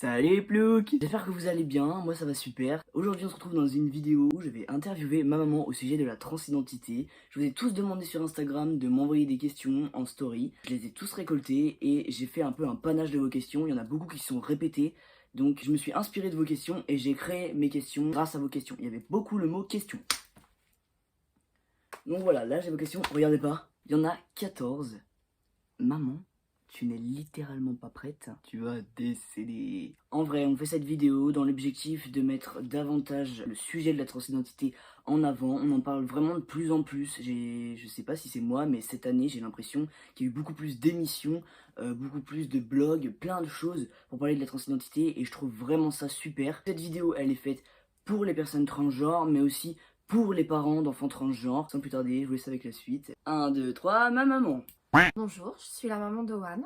Salut les ploucs! J'espère que vous allez bien, moi ça va super. Aujourd'hui on se retrouve dans une vidéo où je vais interviewer ma maman au sujet de la transidentité. Je vous ai tous demandé sur Instagram de m'envoyer des questions en story. Je les ai tous récoltées et j'ai fait un peu un panache de vos questions. Il y en a beaucoup qui sont répétées. Donc je me suis inspiré de vos questions et j'ai créé mes questions grâce à vos questions. Il y avait beaucoup le mot question. Donc voilà, là j'ai vos questions, regardez pas. Il y en a 14. Maman, tu n'es littéralement pas prête, tu vas décéder. En vrai, on fait cette vidéo dans l'objectif de mettre davantage le sujet de la transidentité en avant. On en parle vraiment de plus en plus. Je sais pas si c'est moi, mais cette année, j'ai l'impression qu'il y a eu beaucoup plus d'émissions, beaucoup plus de blogs, plein de choses pour parler de la transidentité et je trouve vraiment ça super. Cette vidéo, elle est faite pour les personnes transgenres, mais aussi pour les parents d'enfants transgenres. Sans plus tarder, je vous laisse avec la suite. 1, 2, 3, ma maman. Bonjour, je suis la maman d'Ohan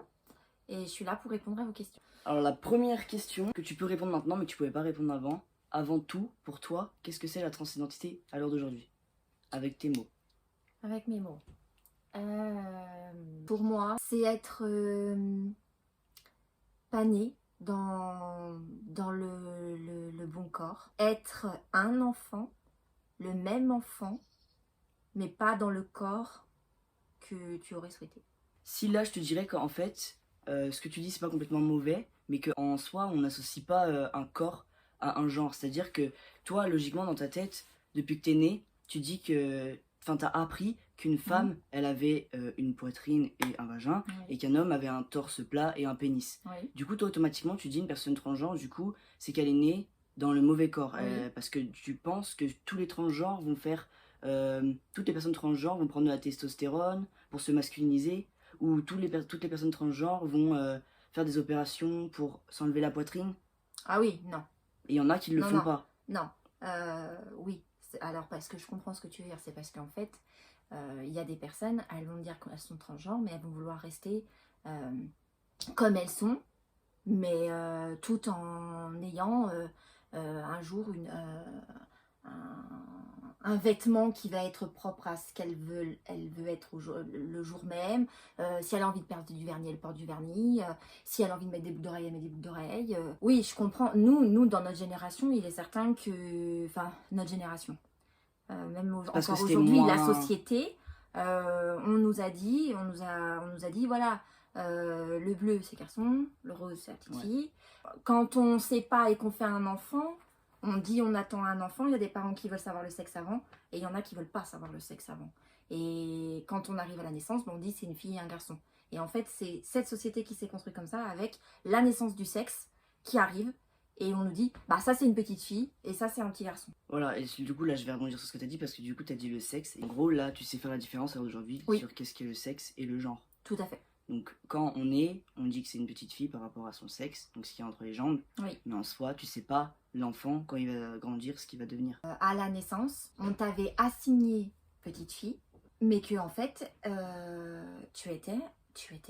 et je suis là pour répondre à vos questions. Alors la première question que tu peux répondre maintenant mais tu pouvais pas répondre avant. Avant tout, pour toi, qu'est-ce que c'est la transidentité à l'heure d'aujourd'hui? Avec tes mots. Avec mes mots. Pour moi, c'est être pas né dans le bon corps. Être un enfant, le même enfant, mais pas dans le corps que tu aurais souhaité. Si là je te dirais qu'en fait, ce que tu dis c'est pas complètement mauvais, mais qu'en soi on n'associe pas un corps à un genre. C'est-à-dire que toi, logiquement dans ta tête, depuis que t'es né, tu dis que... Enfin, t'as appris qu'une femme, elle avait une poitrine et un vagin, Oui. et qu'un homme avait un torse plat et un pénis. Oui. Du coup, toi, automatiquement, tu dis une personne transgenre, du coup, c'est qu'elle est née dans le mauvais corps. Oui. Parce que tu penses que tous les transgenres vont faire... toutes les personnes transgenres vont prendre de la testostérone pour se masculiniser, ou toutes les personnes transgenres vont faire des opérations pour s'enlever la poitrine. Ah oui, non. Et il y en a qui le Non, font non. pas. Non. Oui. Alors, parce que je comprends ce que tu veux dire, c'est parce qu'en fait, il y a des personnes, elles vont dire qu'elles sont transgenres, mais elles vont vouloir rester comme elles sont, mais tout en ayant un jour un vêtement qui va être propre à ce elle veut être le jour même. Si elle a envie de perdre du vernis, elle porte du vernis. Si elle a envie de mettre des boucles d'oreilles, elle met des boucles d'oreilles. Oui, je comprends. Nous, dans notre génération, il est certain que... Enfin, notre génération. Même Parce que encore c'était aujourd'hui, la moins... société, on nous a dit, voilà, le bleu c'est garçon, le rose c'est la petite fille. Quand on ne sait pas et qu'on fait un enfant, on dit on attend un enfant, il y a des parents qui veulent savoir le sexe avant et il y en a qui veulent pas savoir le sexe avant. Et quand on arrive à la naissance, on dit c'est une fille et un garçon. Et en fait, c'est cette société qui s'est construite comme ça avec la naissance du sexe qui arrive. Et on nous dit, bah ça c'est une petite fille et ça c'est un petit garçon. Voilà, et du coup là je vais rebondir sur ce que tu as dit parce que du coup tu as dit le sexe. Et en gros là tu sais faire la différence aujourd'hui sur qu'est-ce qu'est le sexe et le genre. Tout à fait. Donc quand on est, on dit que c'est une petite fille par rapport à son sexe, donc ce qu'il y a entre les jambes. Oui. Mais en soi, tu sais pas l'enfant quand il va grandir ce qu'il va devenir. À la naissance, on t'avait assigné petite fille, mais que en fait, tu étais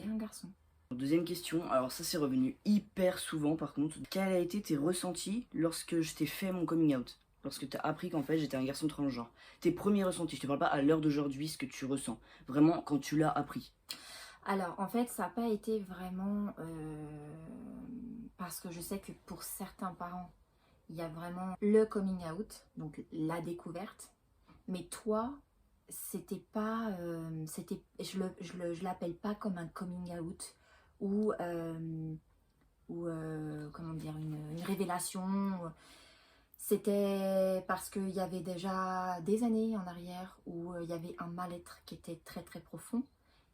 un garçon. Deuxième question, alors ça c'est revenu hyper souvent par contre. Quels a été tes ressentis lorsque je t'ai fait mon coming out? Lorsque tu as appris qu'en fait j'étais un garçon transgenre. Tes premiers ressentis, je te parle pas à l'heure d'aujourd'hui ce que tu ressens. Vraiment quand tu l'as appris. Alors en fait ça n'a pas été vraiment... parce que je sais que pour certains parents, il y a vraiment le coming out, donc la découverte. Mais toi, c'était pas... je l'appelle pas comme un coming out ou comment dire, une révélation. C'était parce qu'il y avait déjà des années en arrière où il y avait un mal-être qui était très très profond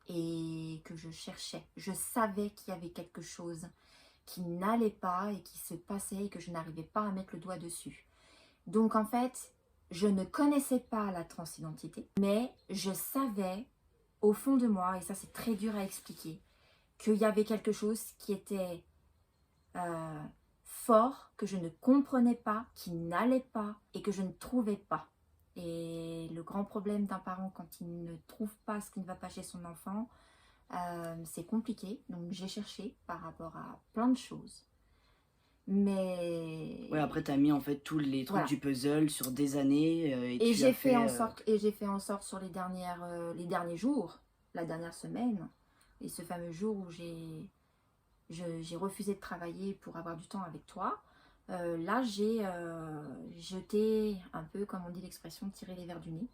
et que je cherchais. Je savais qu'il y avait quelque chose qui n'allait pas et qui se passait et que je n'arrivais pas à mettre le doigt dessus. Donc en fait, je ne connaissais pas la transidentité, mais je savais au fond de moi, et ça c'est très dur à expliquer, qu'il y avait quelque chose qui était fort, que je ne comprenais pas, qui n'allait pas et que je ne trouvais pas. Et le grand problème d'un parent quand il ne trouve pas ce qui ne va pas chez son enfant, c'est compliqué. Donc j'ai cherché par rapport à plein de choses. Mais... Ouais, après t'as mis en fait tous les trucs du puzzle sur des années et j'ai fait en sorte sur les derniers jours, la dernière semaine, et ce fameux jour où j'ai refusé de travailler pour avoir du temps avec toi. Là, je t'ai un peu, comme on dit l'expression, tiré les verres du nez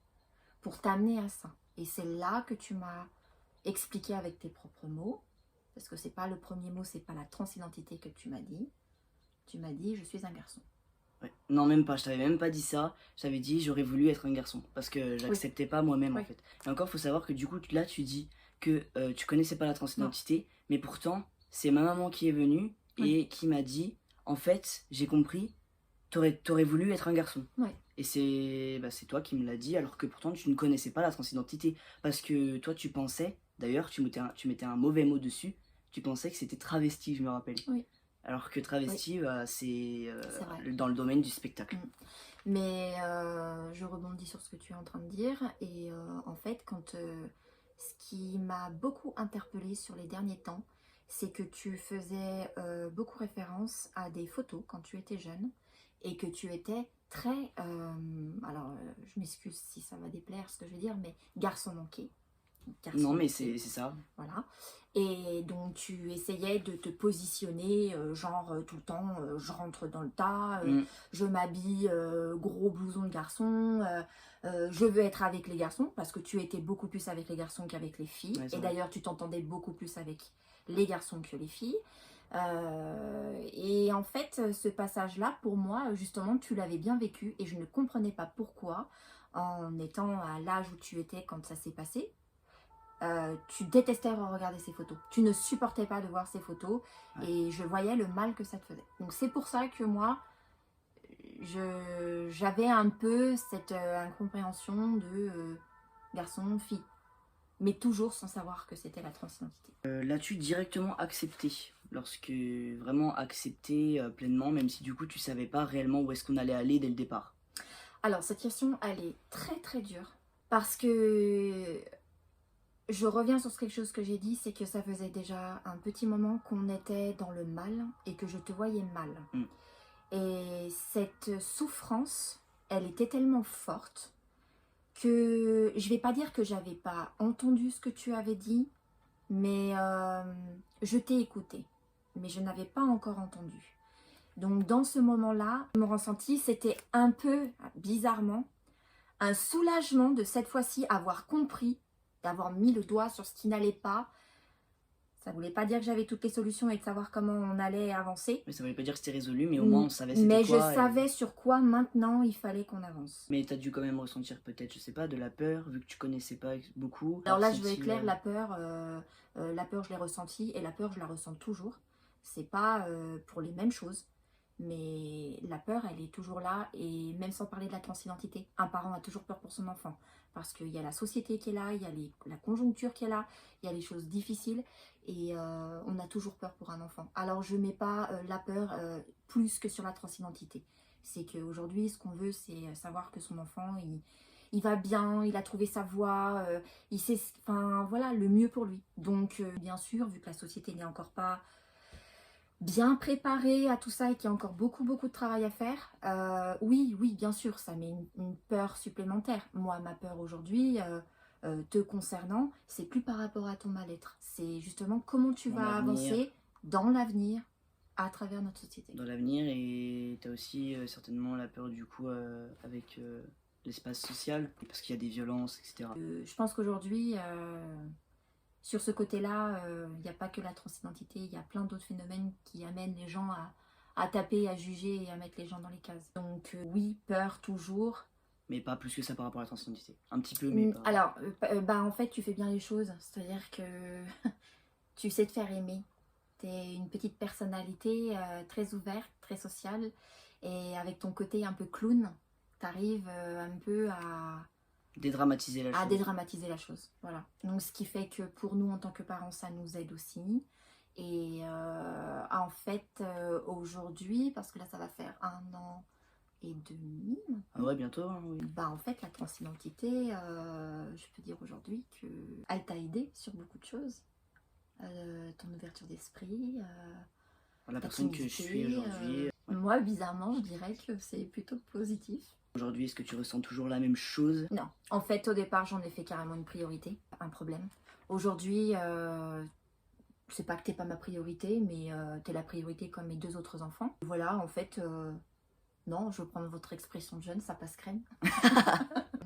pour t'amener à ça. Et c'est là que tu m'as expliqué avec tes propres mots, parce que c'est pas le premier mot, c'est pas la transidentité que tu m'as dit. Tu m'as dit, je suis un garçon. Ouais. Non, même pas, je t'avais même pas dit ça. Je t'avais dit, j'aurais voulu être un garçon. Parce que j'acceptais pas moi-même, Oui. en fait. Et encore, faut savoir que du coup, là, tu dis que tu connaissais pas la transidentité. Mais pourtant, c'est ma maman qui est venue et qui m'a dit, en fait, j'ai compris, t'aurais voulu être un garçon. Ouais. Et c'est toi qui me l'as dit, alors que pourtant, tu ne connaissais pas la transidentité. Parce que toi, tu pensais, d'ailleurs, tu mettais un mauvais mot dessus, tu pensais que c'était travesti, je me rappelle. Oui. Alors que travesti, c'est vrai. dans le domaine du spectacle. Mais je rebondis sur ce que tu es en train de dire. Et en fait, ce qui m'a beaucoup interpellée sur les derniers temps, c'est que tu faisais beaucoup référence à des photos quand tu étais jeune et que tu étais très, alors je m'excuse si ça va déplaire ce que je vais dire, mais garçon manqué. Non, mais c'est ça. Voilà. Et donc tu essayais de te positionner, genre tout le temps, je rentre dans le tas, je m'habille gros blouson de garçon, je veux être avec les garçons, parce que tu étais beaucoup plus avec les garçons qu'avec les filles. Ouais, et d'ailleurs tu t'entendais beaucoup plus avec les garçons que les filles. Et en fait, ce passage-là, pour moi, justement, tu l'avais bien vécu et je ne comprenais pas pourquoi, en étant à l'âge où tu étais quand ça s'est passé, tu détestais regarder ces photos. Tu ne supportais pas de voir ces photos et je voyais le mal que ça te faisait. Donc c'est pour ça que moi, j'avais un peu cette incompréhension de garçon-fille, mais toujours sans savoir que c'était la transidentité. L'as-tu directement accepté, lorsque vraiment accepté pleinement, même si du coup tu savais pas réellement où est-ce qu'on allait aller dès le départ? Alors cette question, elle est très très dure parce que je reviens sur quelque chose que j'ai dit, c'est que ça faisait déjà un petit moment qu'on était dans le mal et que je te voyais mal. Et cette souffrance, elle était tellement forte que je vais pas dire que j'avais pas entendu ce que tu avais dit, mais je t'ai écouté, mais je n'avais pas encore entendu. Donc dans ce moment-là, mon ressenti, c'était un peu, bizarrement, un soulagement de cette fois-ci avoir compris, d'avoir mis le doigt sur ce qui n'allait pas. Ça voulait pas dire que j'avais toutes les solutions et de savoir comment on allait avancer. Mais ça voulait pas dire que c'était résolu, mais au moins on savait c'était Mais quoi. je savais sur quoi maintenant il fallait qu'on avance. Mais t'as dû quand même ressentir peut-être, je sais pas, de la peur, vu que tu connaissais pas beaucoup. Alors là, je vais être claire, la peur, je l'ai ressentie et la peur, je la ressens toujours. C'est pas pour les mêmes choses. Mais la peur, elle est toujours là, et même sans parler de la transidentité, un parent a toujours peur pour son enfant, parce qu'il y a la société qui est là, il y a la conjoncture qui est là, il y a les choses difficiles, et on a toujours peur pour un enfant. Alors je ne mets pas la peur plus que sur la transidentité. C'est qu'aujourd'hui, ce qu'on veut, c'est savoir que son enfant, il va bien, il a trouvé sa voie, il sait, enfin voilà, le mieux pour lui. Donc bien sûr, vu que la société n'est encore pas bien préparé à tout ça et qu'il y a encore beaucoup de travail à faire, oui, bien sûr, ça met une peur supplémentaire. Moi, ma peur aujourd'hui, te concernant, c'est plus par rapport à ton mal-être. C'est justement comment tu vas avancer dans l'avenir à travers notre société. Dans l'avenir, et tu as aussi certainement la peur du coup avec l'espace social, parce qu'il y a des violences, etc. Je pense qu'aujourd'hui... sur ce côté-là, il n'y a pas que la transidentité, il y a plein d'autres phénomènes qui amènent les gens à taper, à juger et à mettre les gens dans les cases. Donc oui, peur toujours. Mais pas plus que ça par rapport à la transidentité. Un petit peu, mais pas... Alors, en fait, tu fais bien les choses. C'est-à-dire que tu sais te faire aimer. Tu es une petite personnalité très ouverte, très sociale. Et avec ton côté un peu clown, tu arrives un peu à... dédramatiser la chose. À dédramatiser la chose, voilà. Donc ce qui fait que pour nous en tant que parents, ça nous aide aussi. Et en fait, aujourd'hui, parce que là ça va faire 1 an et demi maintenant. Ah ouais, bientôt, hein, oui. En fait, la transidentité, je peux dire aujourd'hui qu'elle t'a aidé sur beaucoup de choses. Ton ouverture d'esprit, la personne que je suis aujourd'hui. Moi, bizarrement, je dirais que c'est plutôt positif. Aujourd'hui, est-ce que tu ressens toujours la même chose? Non. En fait, au départ, j'en ai fait carrément une priorité, un problème. Aujourd'hui, c'est pas que t'es pas ma priorité, mais t'es la priorité comme mes 2 autres enfants. Voilà, en fait, non, je veux prendre votre expression de jeune, ça passe crème.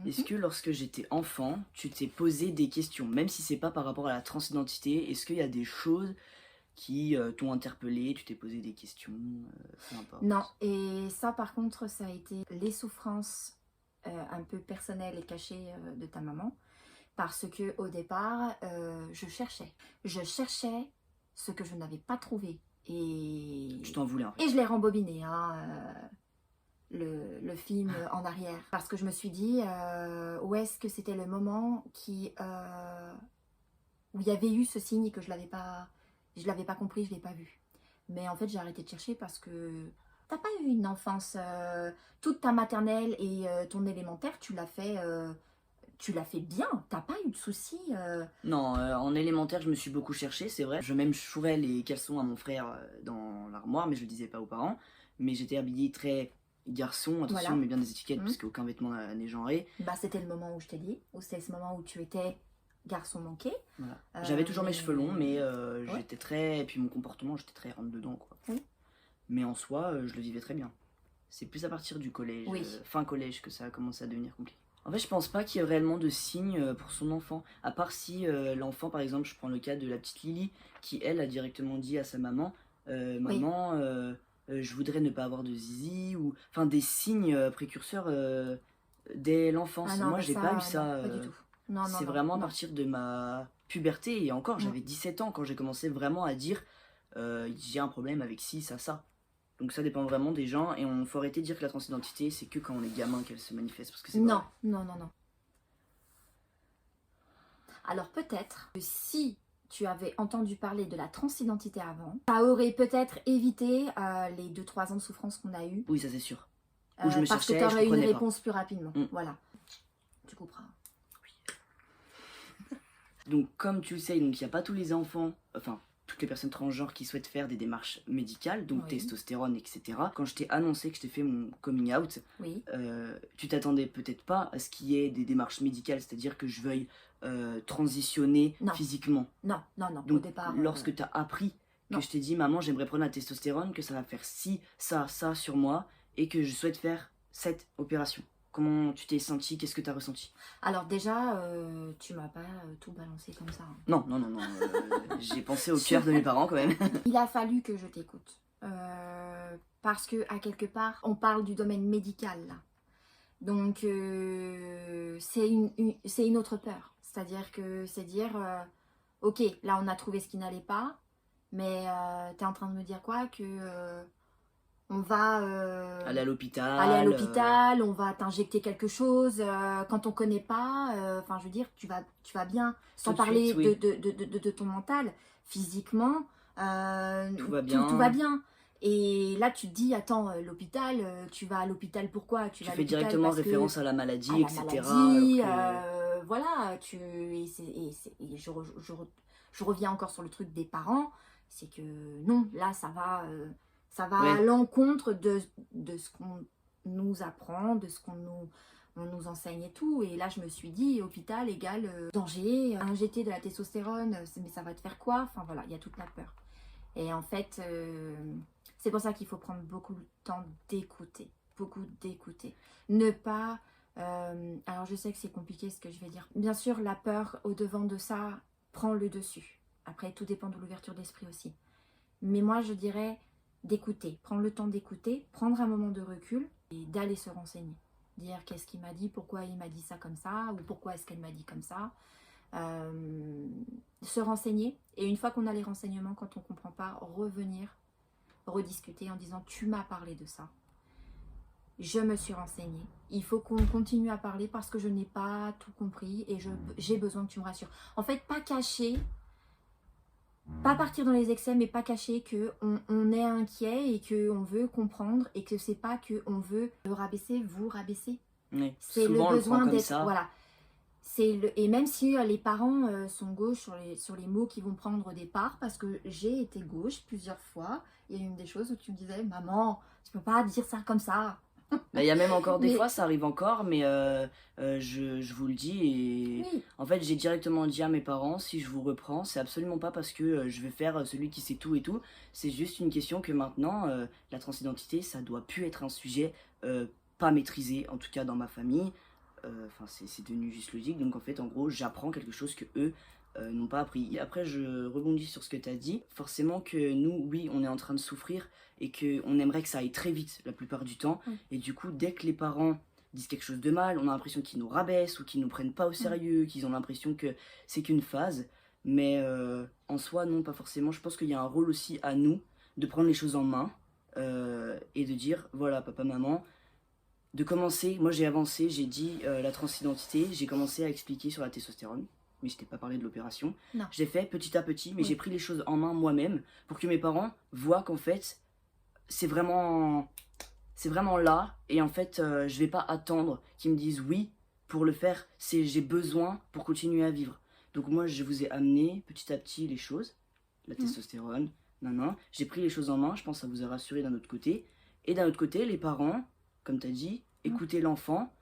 Est-ce que lorsque j'étais enfant, tu t'es posé des questions, même si c'est pas par rapport à la transidentité, est-ce qu'il y a des choses qui t'ont interpellé, tu t'es posé des questions, peu importe. Non, et ça par contre, ça a été les souffrances un peu personnelles et cachées de ta maman. Parce que au départ, je cherchais. Je cherchais ce que je n'avais pas trouvé. Et Tu t'en voulais en fait. je l'ai rembobiné, hein, le film en arrière. Parce que je me suis dit, où est-ce que c'était le moment où il y avait eu ce signe et que je l'avais pas compris, je l'ai pas vu. Mais en fait, j'ai arrêté de chercher parce que t'as pas eu une enfance, toute ta maternelle et ton élémentaire, tu l'as fait bien, t'as pas eu de soucis. Non, en élémentaire, je me suis beaucoup cherché, c'est vrai. Je même chourais les caleçons à mon frère dans l'armoire, mais je le disais pas aux parents. Mais j'étais habillée très garçon, attention, Voilà. mais bien des étiquettes, parce qu'aucun vêtement n'est genré. Bah, c'était le moment où je t'ai dit, ou c'est ce moment où tu étais garçon manqué. Voilà. J'avais toujours mes mais- cheveux longs, mais Ouais. j'étais très. Et puis mon comportement, j'étais très rentre dedans, quoi. Oui. Mais en soi, je le vivais très bien. C'est plus à partir du collège, Oui. fin collège, que ça a commencé à devenir compliqué. En fait, je pense pas qu'il y ait réellement de signes pour son enfant. À part si l'enfant, par exemple, je prends le cas de la petite Lily, qui elle a directement dit à sa maman Maman, je voudrais ne pas avoir de zizi, ou. Enfin, des signes précurseurs dès l'enfance. Ah non, Moi, mais j'ai ça, pas eu ça. non, pas du tout. Non, C'est non, vraiment à non. partir de ma puberté, et encore, Mm. j'avais 17 ans quand j'ai commencé vraiment à dire j'ai un problème avec ci, ça. Donc ça dépend vraiment des gens, et on faut arrêter de dire que la transidentité c'est que quand on est gamin qu'elle se manifeste, parce que c'est Non, pas non, non, non. Alors peut-être que si tu avais entendu parler de la transidentité avant, ça aurait peut-être évité les 2-3 ans de souffrance qu'on a eu. vrai. Oui, ça c'est sûr. Où je me Parce que cherchais, tu je aurais eu une comprenais pas. réponse plus rapidement. Mm. Voilà. Tu couperas. Donc comme tu le sais, donc il n'y a pas tous les enfants, enfin toutes les personnes transgenres qui souhaitent faire des démarches médicales, donc Oui. testostérone, etc. Quand je t'ai annoncé que je t'ai fait mon coming out, Oui. tu t'attendais peut-être pas à ce qu'il y ait des démarches médicales, c'est-à-dire que je veuille transitionner Non. physiquement. Non, non, non. Donc Au départ. lorsque tu as appris non. que je t'ai dit maman j'aimerais prendre la testostérone, que ça va faire ci, ça sur moi, et que je souhaite faire cette opération. Comment tu t'es senti? Qu'est-ce que tu as ressenti? Alors déjà, tu m'as pas tout balancé comme ça. Hein. Non, j'ai pensé au cœur de mes parents quand même. Il a fallu que je t'écoute. Parce que, à quelque part, on parle du domaine médical là. Donc, c'est une autre peur. C'est-à-dire que c'est dire, ok, là on a trouvé ce qui n'allait pas, mais t'es en train de me dire quoi? Que on va Aller à l'hôpital. On va t'injecter quelque chose quand on connaît pas. Enfin, je veux dire, tu vas bien. Sans Tout de parler suite, oui. de ton mental, physiquement, Tout va bien. Tout va bien. Et là, tu te dis, attends, l'hôpital, tu vas à l'hôpital pourquoi? Tu vas à fais l'hôpital directement parce que- référence à la maladie, à la etc. maladie, alors que- voilà, et je reviens encore sur le truc des parents, c'est que non, là ça va Ouais. à l'encontre de ce qu'on nous apprend, de ce on nous enseigne et tout. Et là je me suis dit, hôpital égale danger, injecter de la testostérone, mais ça va te faire quoi? Enfin voilà, il y a toute la peur. Et en fait, c'est pour ça qu'il faut prendre beaucoup de temps d'écouter, ne pas... alors je sais que c'est compliqué ce que je vais dire. Bien sûr, la peur au devant de ça prend le dessus. Après, tout dépend de l'ouverture d'esprit aussi. Mais moi, je dirais d'écouter, prendre le temps d'écouter, prendre un moment de recul et d'aller se renseigner. Dire qu'est-ce qu'il m'a dit, pourquoi il m'a dit ça comme ça, ou pourquoi est-ce qu'elle m'a dit comme ça. Se renseigner. Et une fois qu'on a les renseignements, quand on ne comprend pas, revenir, rediscuter en disant tu m'as parlé de ça. Je me suis renseignée. Il faut qu'on continue à parler parce que je n'ai pas tout compris et j'ai besoin que tu me rassures. En fait, pas cacher, pas partir dans les excès, mais pas cacher qu'on est inquiet et qu'on veut comprendre et que c'est pas qu'on veut le rabaisser, vous rabaisser. Oui. C'est le Souvent, on le besoin prend comme d'être... ça. Voilà. Et même si les parents sont gauches sur les mots qui vont prendre des parts, parce que j'ai été gauche plusieurs fois, il y a une des choses où tu me disais, maman, tu peux pas dire ça comme ça. Bah, il y a même encore des Mais- fois, ça arrive encore, mais je vous le dis et Oui, en fait j'ai directement dit à mes parents, si je vous reprends, c'est absolument pas parce que je vais faire celui qui sait tout et tout, c'est juste une question que maintenant, la transidentité, ça doit plus être un sujet pas maîtrisé, en tout cas dans ma famille. Enfin, c'est devenu juste logique, donc en fait, en gros, j'apprends quelque chose que eux n'ont pas appris. Et après, je rebondis sur ce que tu as dit. Forcément que nous, oui, on est en train de souffrir et qu'on aimerait que ça aille très vite la plupart du temps. Et du coup, dès que les parents disent quelque chose de mal, on a l'impression qu'ils nous rabaissent ou qu'ils nous prennent pas au sérieux, qu'ils ont l'impression que c'est qu'une phase. Mais en soi, non, pas forcément. Je pense qu'il y a un rôle aussi à nous de prendre les choses en main et de dire, voilà, papa, maman, de commencer, moi j'ai avancé, j'ai dit la transidentité, j'ai commencé à expliquer sur la testostérone, mais je t'ai pas parlé de l'opération. Non. J'ai fait petit à petit, mais Oui. j'ai pris les choses en main moi-même pour que mes parents voient qu'en fait c'est vraiment là et en fait je vais pas attendre qu'ils me disent oui pour le faire, c'est j'ai besoin pour continuer à vivre. Donc moi je vous ai amené petit à petit les choses, la testostérone, non, j'ai pris les choses en main, je pense que ça vous a rassuré d'un autre côté. Et d'un autre côté, les parents, comme tu as dit, écoutez l'enfant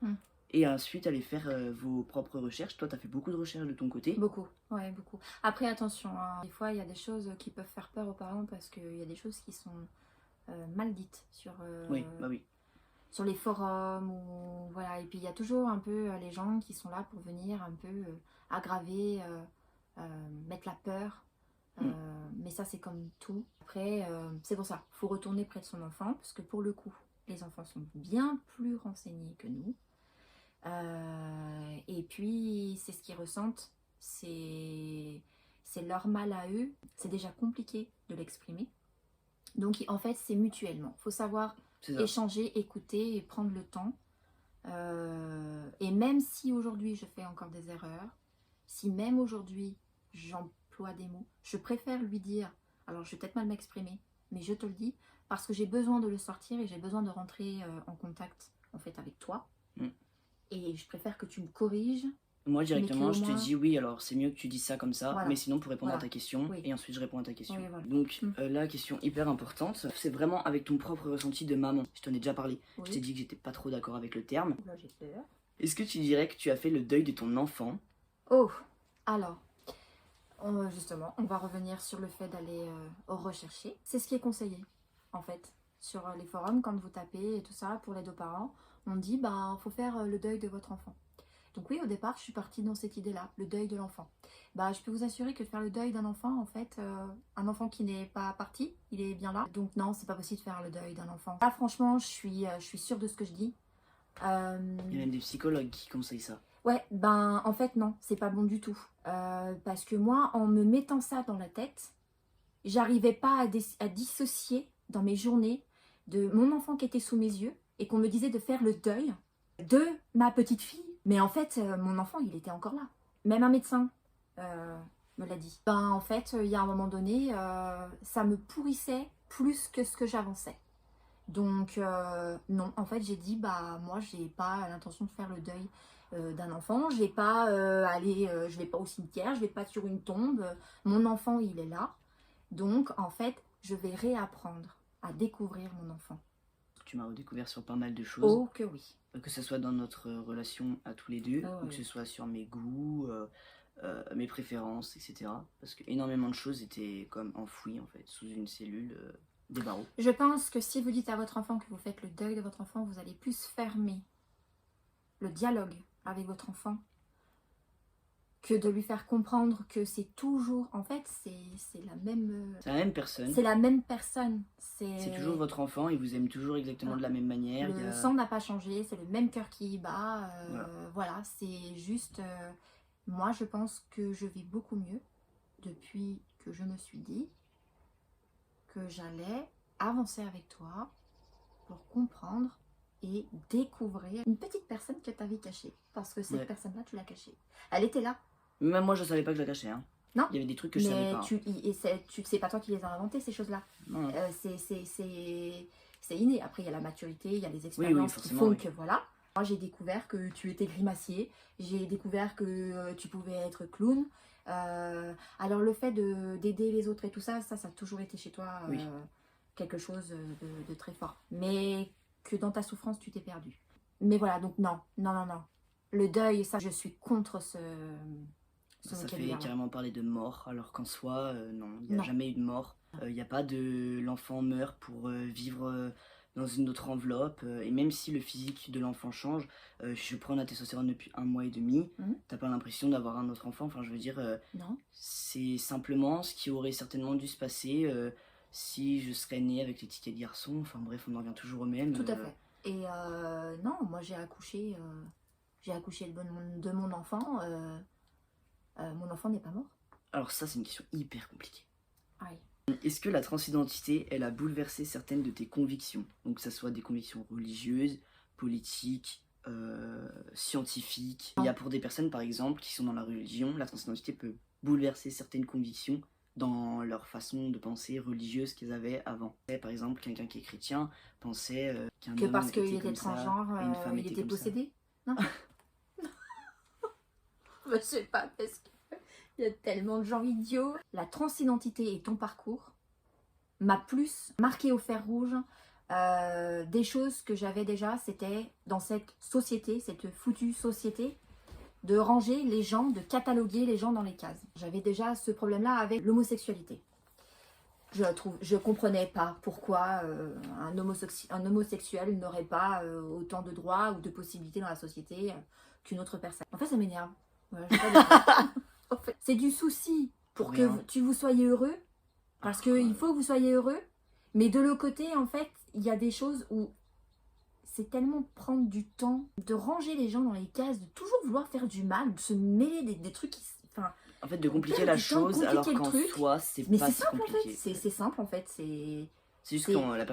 et ensuite allez faire vos propres recherches. Toi, tu as fait beaucoup de recherches de ton côté. beaucoup, ouais, beaucoup. Après, attention, hein, des fois, il y a des choses qui peuvent faire peur aux parents parce qu'il y a des choses qui sont mal dites Oui, bah oui. sur les forums. Ou, voilà. Et puis, il y a toujours un peu les gens qui sont là pour venir un peu aggraver, mettre la peur. Mais ça, c'est comme tout. Après, c'est pour ça, il faut retourner près de son enfant parce que pour le coup, les enfants sont bien plus renseignés que nous. Et puis, c'est ce qu'ils ressentent, c'est leur mal à eux. C'est déjà compliqué de l'exprimer. Donc, en fait, c'est mutuellement. Il faut savoir C'est ça. échanger, écouter et prendre le temps. Et même si aujourd'hui, je fais encore des erreurs, si même aujourd'hui, j'emploie des mots, je préfère lui dire, alors je vais peut-être mal m'exprimer, mais je te le dis, parce que j'ai besoin de le sortir et j'ai besoin de rentrer en contact, en fait, avec toi. Et je préfère que tu me corriges. Moi directement, mais je te moins... dis oui, alors c'est mieux que tu dises ça comme ça, Voilà. mais sinon pour répondre à Voilà. ta question, Oui. et ensuite je réponds à ta question. Oui, voilà. Donc la question hyper importante, c'est vraiment avec ton propre ressenti de maman. Je t'en ai déjà parlé, Oui. je t'ai dit que j'étais pas trop d'accord avec le terme. Là, j'ai peur. Est-ce que tu dirais que tu as fait le deuil de ton enfant? Oh, alors, justement, on va revenir sur le fait d'aller rechercher. C'est ce qui est conseillé, en fait, sur les forums, quand vous tapez et tout ça, pour l'aide aux parents, on dit, bah, faut faire le deuil de votre enfant. Donc oui, au départ, je suis partie dans cette idée-là, le deuil de l'enfant. Bah, je peux vous assurer que de faire le deuil d'un enfant, en fait, un enfant qui n'est pas parti, il est bien là. Donc non, c'est pas possible de faire le deuil d'un enfant. Là, franchement, je suis sûre de ce que je dis. Il y a même des psychologues qui conseillent ça. Ouais, ben en fait non, c'est pas bon du tout. Parce que moi, en me mettant ça dans la tête, j'arrivais pas à dissocier dans mes journées de mon enfant qui était sous mes yeux et qu'on me disait de faire le deuil de ma petite fille. Mais en fait, mon enfant, il était encore là. Même un médecin me l'a dit. Ben en fait, il y a un moment donné, ça me pourrissait plus que ce que j'avançais. Donc non, en fait j'ai dit bah moi j'ai pas l'intention de faire le deuil d'un enfant, je vais pas je vais pas au cimetière, je vais pas sur une tombe, mon enfant il est là, donc en fait je vais réapprendre à découvrir mon enfant. Tu m'as redécouvert sur pas mal de choses, Oh que oui. Que ce soit dans notre relation à tous les deux, Oh, ou que ce soit sur mes goûts, mes préférences, etc. Parce que énormément de choses étaient comme enfouies en fait, sous une cellule, des barreaux. Je pense que si vous dites à votre enfant que vous faites le deuil de votre enfant, vous allez plus fermer le dialogue avec votre enfant que de lui faire comprendre que c'est toujours, en fait, c'est la même... C'est la même personne. C'est la même personne. C'est toujours votre enfant, il vous aime toujours exactement de la même manière. Le sang n'a pas changé, c'est le même cœur qui bat. Voilà, c'est juste... moi, je pense que je vais beaucoup mieux depuis que je me suis dit que j'allais avancer avec toi pour comprendre et découvrir une petite personne que tu avais cachée. Parce que cette personne-là, tu l'as cachée. Elle était là. Même moi, je savais pas que je la cachais. Hein. Non. Il y avait des trucs que je savais pas. C'est pas toi qui les as inventés, ces choses-là. C'est inné. Après, il y a la maturité, il y a les expériences qui font que voilà. Moi, j'ai découvert que tu étais grimacier. J'ai découvert que tu pouvais être clown. Alors, le fait d'aider les autres et tout ça, ça a toujours été chez toi quelque chose de très fort. Mais que dans ta souffrance, tu t'es perdu. Mais voilà, donc non. Le deuil, ça, je suis contre ce Ça fait vocabulaire-là. carrément parler de mort, alors qu'en soi, non, il n'y a Non. jamais eu de mort. Il n'y a pas de l'enfant meurt pour vivre dans une autre enveloppe. Et même si le physique de l'enfant change, je prends la testostérone depuis 1 mois et demi, t'as pas l'impression d'avoir un autre enfant. Enfin, je veux dire, Non. c'est simplement ce qui aurait certainement dû se passer si je serais née avec les tickets de garçon. Enfin bref, on en revient toujours au même. Tout à fait. Et non, moi j'ai accouché de mon enfant. Mon enfant n'est pas mort. Alors ça, c'est une question hyper compliquée. Aïe. Est-ce que la transidentité, elle a bouleversé certaines de tes convictions? Donc que ça soit des convictions religieuses, politiques, scientifiques. Il y a pour des personnes, par exemple, qui sont dans la religion, la transidentité peut bouleverser certaines convictions dans leur façon de penser religieuse qu'ils avaient avant. Par exemple, quelqu'un qui est chrétien pensait qu'un Que homme parce qu'il était était comme ça, transgenre, et une femme il était était comme ça. possédé? Non. Je sais pas, parce qu'il y a tellement de gens idiots. La transidentité et ton parcours m'a plus marqué au fer rouge. Des choses que j'avais déjà, c'était dans cette société, cette foutue société, de ranger les gens, de cataloguer les gens dans les cases. J'avais déjà ce problème-là avec l'homosexualité. Je comprenais pas pourquoi un homosexuel n'aurait pas autant de droits ou de possibilités dans la société qu'une autre personne. En fait, ça m'énerve. Voilà, je sais pas en fait, c'est du souci pour que vous soyez heureux, parce qu'il faut que vous soyez heureux, mais de l'autre côté, en fait, il y a des choses où c'est tellement prendre du temps de ranger les gens dans les cases, de toujours vouloir faire du mal, de se mêler des trucs qui... Enfin, en fait, de compliquer la chose alors qu'en soi, c'est pas si compliqué. C'est simple en fait, c'est juste que la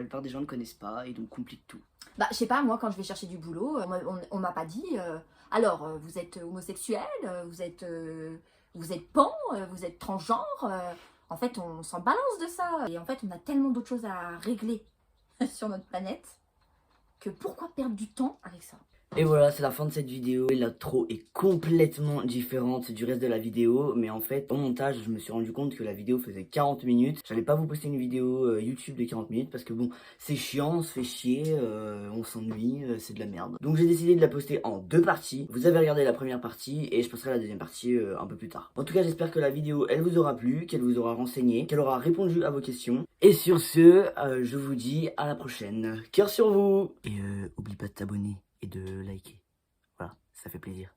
plupart des gens ne connaissent pas et donc compliquent tout. Bah, je sais pas, moi quand je vais chercher du boulot, on m'a pas dit alors vous êtes homosexuel, vous êtes pan, vous êtes transgenre. En fait, on s'en balance de ça. Et en fait, on a tellement d'autres choses à régler sur notre planète que pourquoi perdre du temps avec ça? Et voilà, c'est la fin de cette vidéo. L'intro est complètement différente du reste de la vidéo. Mais en fait, au montage, je me suis rendu compte que la vidéo faisait 40 minutes. J'allais pas vous poster une vidéo YouTube de 40 minutes parce que bon, c'est chiant, on se fait chier, on s'ennuie, c'est de la merde. Donc j'ai décidé de la poster en 2 parties. Vous avez regardé la première partie et je posterai la deuxième partie un peu plus tard. En tout cas, j'espère que la vidéo, elle vous aura plu, qu'elle vous aura renseigné, qu'elle aura répondu à vos questions. Et sur ce, je vous dis à la prochaine. Cœur sur vous. Et oublie pas de t'abonner et de liker. Voilà, ça fait plaisir.